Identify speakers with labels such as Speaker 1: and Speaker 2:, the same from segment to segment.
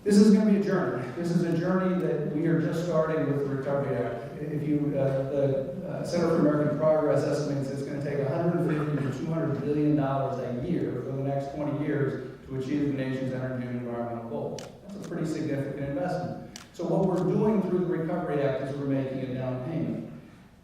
Speaker 1: This is going to be a journey. This is a journey that we are just starting with the Recovery Act. If you, the Center for American Progress estimates it's going to take $150 to $200 billion a year for the next 20 years to achieve the nation's energy and environmental goals. That's a pretty significant investment. So what we're doing through the Recovery Act is we're making a down payment.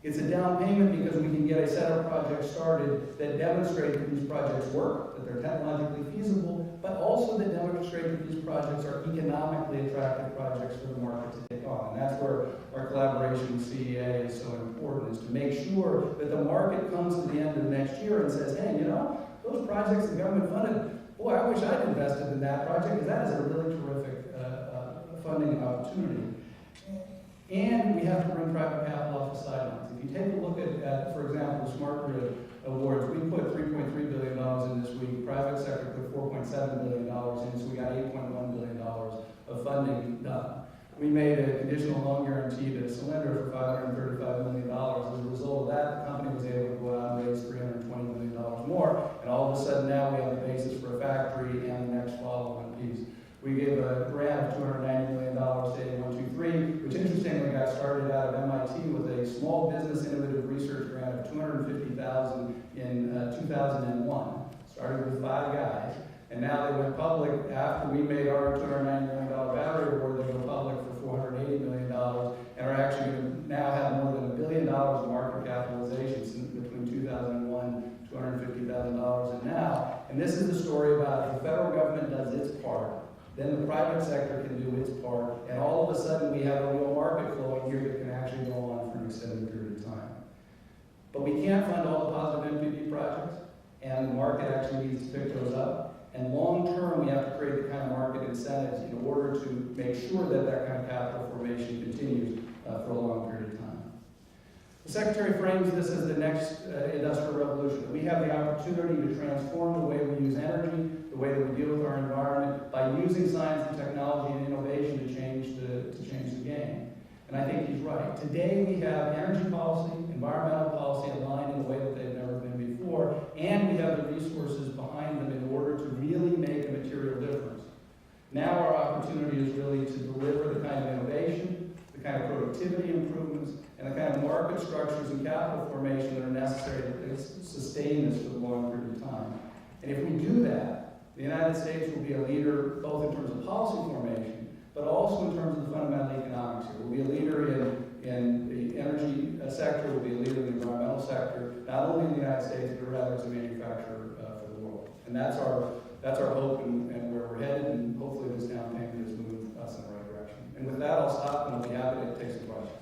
Speaker 1: It's a down payment because we can get a set of projects started that demonstrate that these projects work, that they're technologically feasible, but also that demonstrate that these projects are economically attractive projects for the market to take on. And that's where our collaboration with CEA is so important, is to make sure that the market comes to the end of next year and says, hey, you know, those projects the government funded, boy, I wish I'd invested in that project, because that is a really terrific funding opportunity. And we have to bring private capital off the sidelines. If you take a look at for example, the Smart Grid Awards, we put $3.3 billion in this week. Private sector put $4.7 billion in, so we got $8.1 billion of funding done. We made a conditional loan guarantee to Cylinder for $535 million. As a result of that, the company was able to go out and raise $320 million more, and all of a sudden now we have the basis for a factory and the next follow-on piece. We gave a grant of $290 million to A123, which interestingly got started out of MIT with a small business innovative research grant of $250,000 in 2001. Started with 5 guys, and now they went public after we made our $290 million battery award. They went public for $480 million, and are actually going to now have more than $1 billion of market capitalization since between 2001, $250,000, and now. And this is the story about if the federal government does its part, then the private sector can do its part, and all of a sudden we have a real market flowing here that can actually go on for an extended period of time. But we can't fund all the positive NPV projects, and the market actually needs to pick those up. And long term, we have to create the kind of market incentives in order to make sure that that kind of capital formation continues for a long period of time. The Secretary frames this as the next industrial revolution. We have the opportunity to transform the way we use energy, the way that we deal with our environment, by using science and technology and innovation to change the game. And I think he's right. Today we have energy policy, environmental policy aligned in a way that they've never been before, and we have the resources behind them in order to really make a material difference. Now our opportunity is really to deliver the kind of innovation, the kind of productivity improvements, and the kind of market structures and capital formation that are necessary to sustain this for a long period of time. And if we do that, the United States will be a leader both in terms of policy formation, but also in terms of the fundamental economics here. We'll be a leader in the energy sector, we'll be a leader in the environmental sector, not only in the United States, but rather as a manufacturer for the world. And that's our hope and where we're headed, and hopefully this down payment has moved us in the right direction. And with that, I'll stop, and I'll be happy to take some questions.